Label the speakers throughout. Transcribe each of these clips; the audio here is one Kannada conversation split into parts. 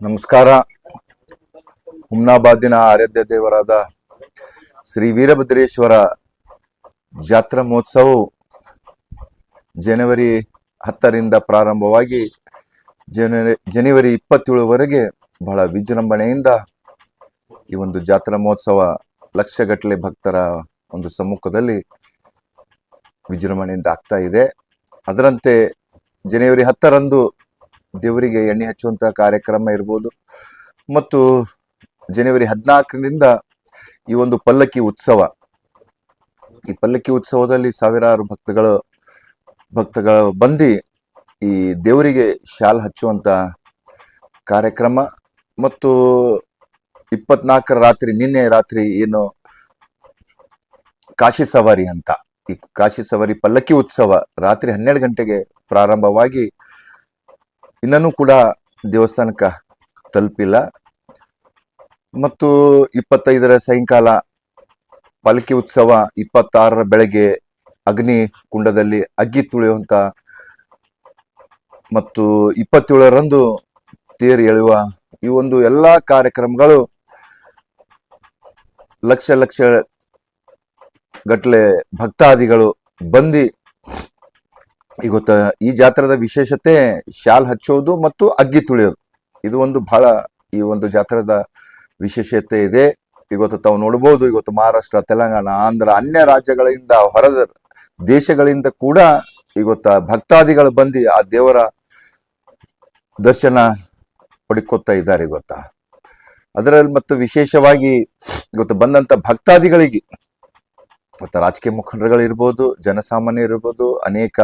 Speaker 1: ನಮಸ್ಕಾರ. ಹುಮ್ನಾಬಾದಿನ ಆರಾಧ್ಯ ದೇವರಾದ ಶ್ರೀ ವೀರಭದ್ರೇಶ್ವರ ಜಾತ್ರಾ ಮಹೋತ್ಸವವು ಜನವರಿ 10ರಿಂದ ಪ್ರಾರಂಭವಾಗಿ ಜನವರಿ 27ವರೆಗೆ ಬಹಳ ವಿಜೃಂಭಣೆಯಿಂದ ಈ ಒಂದು ಜಾತ್ರಾ ಮಹೋತ್ಸವ ಲಕ್ಷಗಟ್ಟಲೆ ಭಕ್ತರ ಒಂದು ಸಮ್ಮುಖದಲ್ಲಿ ವಿಜೃಂಭಣೆಯಿಂದ ಆಗ್ತಾ ಇದೆ. ಅದರಂತೆ ಜನವರಿ 10ರಂದು ದೇವರಿಗೆ ಎಣ್ಣೆ ಹಚ್ಚುವಂತಹ ಕಾರ್ಯಕ್ರಮ ಇರ್ಬೋದು, ಮತ್ತು ಜನವರಿ 14ರಿಂದ ಈ ಒಂದು ಪಲ್ಲಕ್ಕಿ ಉತ್ಸವ, ಈ ಪಲ್ಲಕ್ಕಿ ಉತ್ಸವದಲ್ಲಿ ಸಾವಿರಾರು ಭಕ್ತಗಳು ಬಂದು ಈ ದೇವರಿಗೆ ಶಾಲ್ ಹಚ್ಚುವಂತ ಕಾರ್ಯಕ್ರಮ, ಮತ್ತು 24ರ ರಾತ್ರಿ, ನಿನ್ನೆ ರಾತ್ರಿ ಏನು ಕಾಶಿ ಸವಾರಿ ಅಂತ, ಈ ಕಾಶಿ ಸವಾರಿ ಪಲ್ಲಕ್ಕಿ ಉತ್ಸವ ರಾತ್ರಿ 12 ಗಂಟೆಗೆ ಪ್ರಾರಂಭವಾಗಿ ಇನ್ನೂ ಕೂಡ ದೇವಸ್ಥಾನಕ್ಕೆ ತಲುಪಿಲ್ಲ. ಮತ್ತು 25ರ ಸಾಯಂಕಾಲ ಪಲ್ಲಕ್ಕಿ ಉತ್ಸವ, 26ರ ಬೆಳಗ್ಗೆ ಅಗ್ನಿ ಕುಂಡದಲ್ಲಿ ಅಗ್ಗಿ ತುಳಿಯುವಂತ, ಮತ್ತು 27ರಂದು ತೇರು ಎಳೆಯುವ ಈ ಒಂದು ಎಲ್ಲಾ ಕಾರ್ಯಕ್ರಮಗಳು ಲಕ್ಷ ಗಟ್ಟಲೆ ಭಕ್ತಾದಿಗಳು ಬಂದು ಇವತ್ತ ಈ ಜಾತ್ರದ ವಿಶೇಷತೆ ಶಾಲ್ ಹಚ್ಚೋದು ಮತ್ತು ಅಗ್ಗಿ ತುಳಿಯೋದು. ಇದು ಒಂದು ಬಹಳ ಈ ಒಂದು ಜಾತ್ರದ ವಿಶೇಷತೆ ಇದೆ. ಇವತ್ತು ತಾವು ನೋಡಬಹುದು, ಇವತ್ತು ಮಹಾರಾಷ್ಟ್ರ, ತೆಲಂಗಾಣ, ಆಂಧ್ರ, ಅನ್ಯ ರಾಜ್ಯಗಳಿಂದ, ಹೊರ ದೇಶಗಳಿಂದ ಕೂಡ ಇವತ್ತ ಭಕ್ತಾದಿಗಳು ಬಂದು ಆ ದೇವರ ದರ್ಶನ ಪಡ್ಕೊತಾ ಇದ್ದಾರೆ. ಇವತ್ತ ಅದರಲ್ಲಿ ಮತ್ತು ವಿಶೇಷವಾಗಿ ಇವತ್ತು ಬಂದಂತ ಭಕ್ತಾದಿಗಳಿಗೆ ಇವತ್ತು ರಾಜಕೀಯ ಮುಖಂಡರುಗಳಿರ್ಬೋದು, ಜನಸಾಮಾನ್ಯರಿರ್ಬೋದು, ಅನೇಕ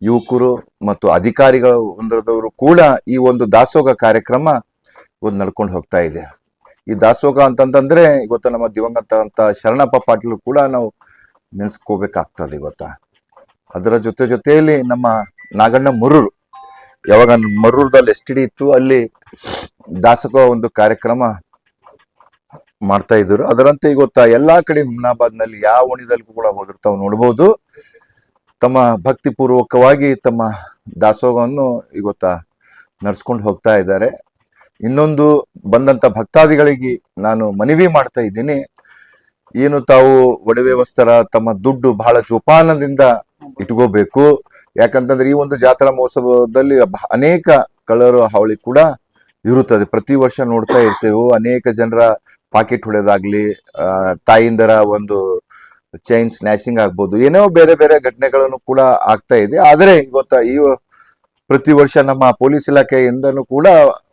Speaker 1: ಯುವಕರು ಮತ್ತು ಅಧಿಕಾರಿಗಳು ಹೊಂದದವರು ಕೂಡ ಈ ಒಂದು ದಾಸೋಹ ಕಾರ್ಯಕ್ರಮ ಇವತ್ತು ನಡ್ಕೊಂಡು ಹೋಗ್ತಾ ಇದೆ. ಈ ದಾಸೋಹ ಅಂತಂದ್ರೆ ಇವತ್ತು ನಮ್ಮ ದಿವಂಗತ ಅಂತ ಶರಣಪ್ಪ ಪಾಟೀಲ್ ಕೂಡ ನಾವು ನೆನೆಸ್ಕೋಬೇಕಾಗ್ತದೆ ಇವತ್ತ. ಅದರ ಜೊತೆಯಲ್ಲಿ ನಮ್ಮ ನಾಗಣ್ಣ ಮರೂರು, ಯಾವಾಗ ಮರೂರದಲ್ಲಿ STD ಇತ್ತು, ಅಲ್ಲಿ ದಾಸೋಹ ಒಂದು ಕಾರ್ಯಕ್ರಮ ಮಾಡ್ತಾ ಇದ್ರು. ಅದರಂತೆ ಇವತ್ತ ಎಲ್ಲಾ ಕಡೆ ಹುಮ್ನಾಬಾದ್ನಲ್ಲಿ ಯಾವ ಓಣಿದಲ್ಲಿ ಕೂಡ ಹೋದ್ರು ತಾವು ನೋಡ್ಬೋದು, ತಮ್ಮ ಭಕ್ತಿ ಪೂರ್ವಕವಾಗಿ ತಮ್ಮ ದಾಸೋಹವನ್ನು ಇವತ್ತ ನಡ್ಸ್ಕೊಂಡು ಹೋಗ್ತಾ ಇದ್ದಾರೆ. ಇನ್ನೊಂದು ಬಂದಂತ ಭಕ್ತಾದಿಗಳಿಗೆ ನಾನು ಮನವಿ ಮಾಡ್ತಾ ಇದ್ದೀನಿ, ಏನು ತಾವು ಒಡವೆ ವಸ್ತ್ರ, ತಮ್ಮ ದುಡ್ಡು ಬಹಳ ಜೋಪಾನದಿಂದ ಇಟ್ಕೋಬೇಕು. ಯಾಕಂತಂದ್ರೆ ಈ ಒಂದು ಜಾತ್ರಾ ಮಹೋತ್ಸವದಲ್ಲಿ ಅನೇಕ ಕಳ್ಳರು ಹಾವಳಿ ಕೂಡ ಇರುತ್ತದೆ. ಪ್ರತಿ ವರ್ಷ ನೋಡ್ತಾ ಇರ್ತೇವೆ, ಅನೇಕ ಜನರ ಪಾಕೆಟ್ ಹೊಡೆದಾಗ್ಲಿ, ತಾಯಿಂದರ ಒಂದು ಚೈನ್ ಸ್ನ್ಯಾಚಿಂಗ್ ಆಗ್ಬೋದು, ಏನೋ ಬೇರೆ ಬೇರೆ ಘಟನೆಗಳನ್ನು ಕೂಡ ಆಗ್ತಾ ಇದೆ. ಆದರೆ ಇವತ್ತ ಈ ಪ್ರತಿ ವರ್ಷ ನಮ್ಮ ಪೊಲೀಸ್ ಇಲಾಖೆಯಿಂದನೂ ಕೂಡ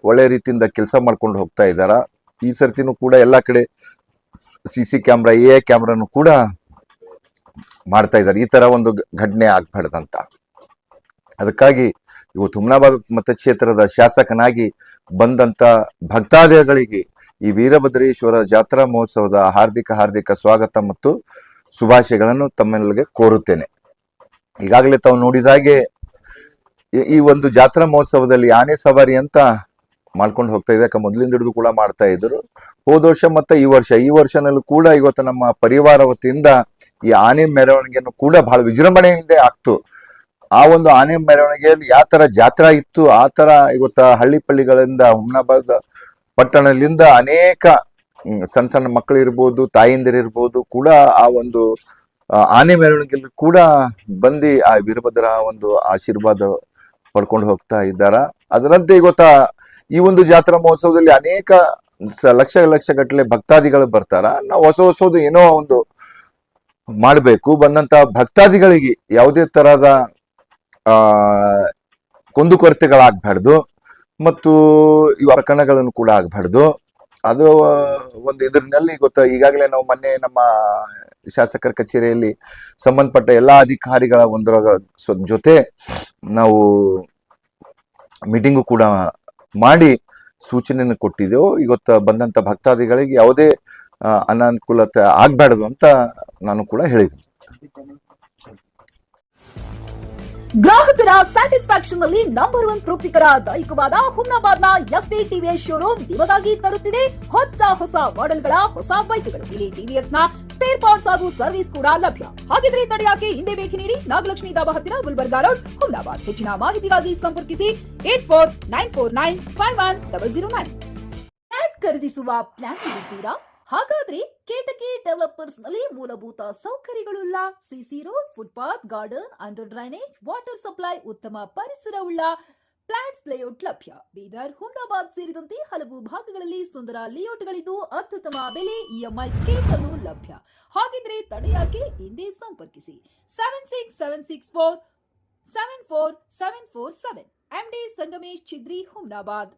Speaker 1: ಒಳ್ಳೆ ರೀತಿಯಿಂದ ಕೆಲಸ ಮಾಡ್ಕೊಂಡು ಹೋಗ್ತಾ ಇದ್ದಾರ. ಈ ಸರ್ತಿನೂ ಕೂಡ ಎಲ್ಲಾ ಕಡೆ CC ಕ್ಯಾಮ್ರಾ, AI ಕ್ಯಾಮ್ರಾನು ಕೂಡ ಮಾಡ್ತಾ ಇದ್ದಾರೆ, ಈ ತರ ಒಂದು ಘಟನೆ ಆಗ್ಬಾರ್ದಂತ. ಅದಕ್ಕಾಗಿ ಇವತ್ತು ಹುಮ್ನಾಬಾದ್ ಮತಕ್ಷೇತ್ರದ ಶಾಸಕನಾಗಿ ಬಂದಂತ ಭಕ್ತಾದಿಗಳಿಗೆ ಈ ವೀರಭದ್ರೇಶ್ವರ ಜಾತ್ರಾ ಮಹೋತ್ಸವದ ಹಾರ್ದಿಕ ಸ್ವಾಗತ ಮತ್ತು ಶುಭಾಶಯಗಳನ್ನು ತಮ್ಮೆಲ್ಲರಿಗೆ ಕೋರುತ್ತೇನೆ. ಈಗಾಗಲೇ ತಾವು ನೋಡಿದ ಹಾಗೆ ಈ ಒಂದು ಜಾತ್ರಾ ಮಹೋತ್ಸವದಲ್ಲಿ ಆನೆ ಸವಾರಿ ಅಂತ ಮಾಡ್ಕೊಂಡು ಹೋಗ್ತಾ ಇದೆ. ಮೊದಲಿಂದ ಹಿಡಿದು ಕೂಡ ಮಾಡ್ತಾ ಇದ್ರು. ಹೋದ ವರ್ಷ ಮತ್ತೆ ಈ ವರ್ಷನಲ್ಲೂ ಕೂಡ ಇವತ್ತು ನಮ್ಮ ಪರಿವಾರ ವತಿಯಿಂದ ಈ ಆನೆ ಮೆರವಣಿಗೆಯನ್ನು ಕೂಡ ಬಹಳ ವಿಜೃಂಭಣೆಯಿಂದ ಆಗ್ತು. ಆ ಒಂದು ಆನೆ ಮೆರವಣಿಗೆಯಲ್ಲಿ ಯಾವ ತರ ಜಾತ್ರಾ ಇತ್ತು, ಆ ತರ ಇವತ್ತ ಹಳ್ಳಿ ಪಳ್ಳಿಗಳಿಂದ, ಹುಮ್ನಾಬಾದ್ ಪಟ್ಟಣದಿಂದ ಅನೇಕ ಸಣ್ಣ ಮಕ್ಕಳು ಇರ್ಬೋದು, ತಾಯಂದಿರಿರ್ಬೋದು ಕೂಡ ಆ ಒಂದು ಆನೆ ಮೆರವಣಿಗೆಯಲ್ಲಿ ಕೂಡ ಬಂದು ಆ ವೀರಭದ್ರ ಒಂದು ಆಶೀರ್ವಾದ ಪಡ್ಕೊಂಡು ಹೋಗ್ತಾ ಇದ್ದಾರ. ಅದರಂತೆ ಇವತ್ತ ಈ ಒಂದು ಜಾತ್ರಾ ಮಹೋತ್ಸವದಲ್ಲಿ ಅನೇಕ ಲಕ್ಷ ಗಟ್ಟಲೆ ಭಕ್ತಾದಿಗಳು ಬರ್ತಾರ. ನಾವು ಹೊಸದು ಏನೋ ಒಂದು ಮಾಡಬೇಕು. ಬಂದಂತ ಭಕ್ತಾದಿಗಳಿಗೆ ಯಾವುದೇ ತರಹದ ಕುಂದುಕೊರತೆಗಳಾಗಬಾರ್ದು, ಮತ್ತು ಇವು ಅರ್ಕಣಗಳನ್ನು ಕೂಡ ಆಗಬಾರ್ದು. ಅದು ಒಂದು ಇದರಲ್ಲಿ ಈಗಾಗಲೇ ನಾವು ಮೊನ್ನೆ ನಮ್ಮ ಶಾಸಕರ ಕಚೇರಿಯಲ್ಲಿ ಸಂಬಂಧಪಟ್ಟ ಎಲ್ಲಾ ಅಧಿಕಾರಿಗಳ ಜೊತೆ ನಾವು ಮೀಟಿಂಗು ಕೂಡ ಮಾಡಿ ಸೂಚನೆಯನ್ನು ಕೊಟ್ಟಿದ್ದೆವು. ಇವತ್ತು ಬಂದಂತ ಭಕ್ತಾದಿಗಳಿಗೆ ಯಾವುದೇ ಅನಾನುಕೂಲತೆ ಆಗ್ಬಾರ್ದು ಅಂತ ನಾನು ಕೂಡ ಹೇಳಿದ್ದೀನಿ.
Speaker 2: ಗ್ರಾಹಕರ ಸ್ಯಾಟಿಸ್ಫ್ಯಾಕ್ಷನ್ ನಲ್ಲಿ ನಂಬರ್ 1 ತೃಪ್ತಿಕರ ದೈಹಿಕವಾದ ಹುಮ್ನಾಬಾದ್ನ SV TVS ಶೋರೂಮ್ ನಿಮಗಾಗಿ ತರುತ್ತಿದೆ ಹೊಸ ಮಾಡೆಲ್ಗಳ ಹೊಸ ಬೈಕ್ಗಳು. ಇಲ್ಲಿ TVS ನ ಸ್ಪೇರ್ ಪಾರ್ಟ್ಸ್ ಹಾಗೂ ಸರ್ವಿಸ್ ಕೂಡ ಲಭ್ಯ. ಹಾಗಿದ್ರೆ ತಡೆಯಾಕೆ ಹಿಂದೆ ಭೇಟಿ ನೀಡಿ ನಾಗಲಕ್ಷ್ಮಿ ದಾಬಾ ಹತ್ತಿರ ಗುಲ್ಬರ್ಗಾ ರೋಡ್, ಹುಮ್ನಾಬಾದ್. ಹೆಚ್ಚಿನ ಮಾಹಿತಿಗಾಗಿ ಸಂಪರ್ಕಿಸಿ 8494951009. ಫ್ಲಾಟ್ ಖರೀದಿಸುವ ಪ್ಲಾನ್ ಇದ್ದೀರಾ? ಹಾಗಾದ್ರೆ ಕೇತಕಿ ಡೆವಲಪರ್ಸ್ ನಲ್ಲಿ ಮೂಲಭೂತ ಸೌಕರ್ಯಗಳುಳ್ಳ CC road, footpath, garden, under drainage, water supply, ಉತ್ತಮ ಪರಿಸರವುಳ್ಳ ಫ್ಲಾಟ್ಸ್ ಲೇಔಟ್ ಲಭ್ಯ. ಬೀದರ್, ಹುಮ್ನಾಬಾದ್ ಸೇರಿದಂತೆ ಹಲವು ಭಾಗಗಳಲ್ಲಿ ಸುಂದರ ಲೇಔಟ್ಗಳಿದ್ದು ಅತ್ಯುತ್ತಮ ಬೆಲೆ, ಇಎಂಐ ಸ್ಕೀಮ್ಸ್ ಅನ್ನು ಲಭ್ಯ. ಹಾಗಿದ್ರೆ ತಡೆಯಾಕೆ ಹಿಂದೆ ಸಂಪರ್ಕಿಸಿ 76764 74747. MD ಸಂಗಮೇಶ್ ಚಿದ್ರಿ, ಹುಮ್ನಾಬಾದ್.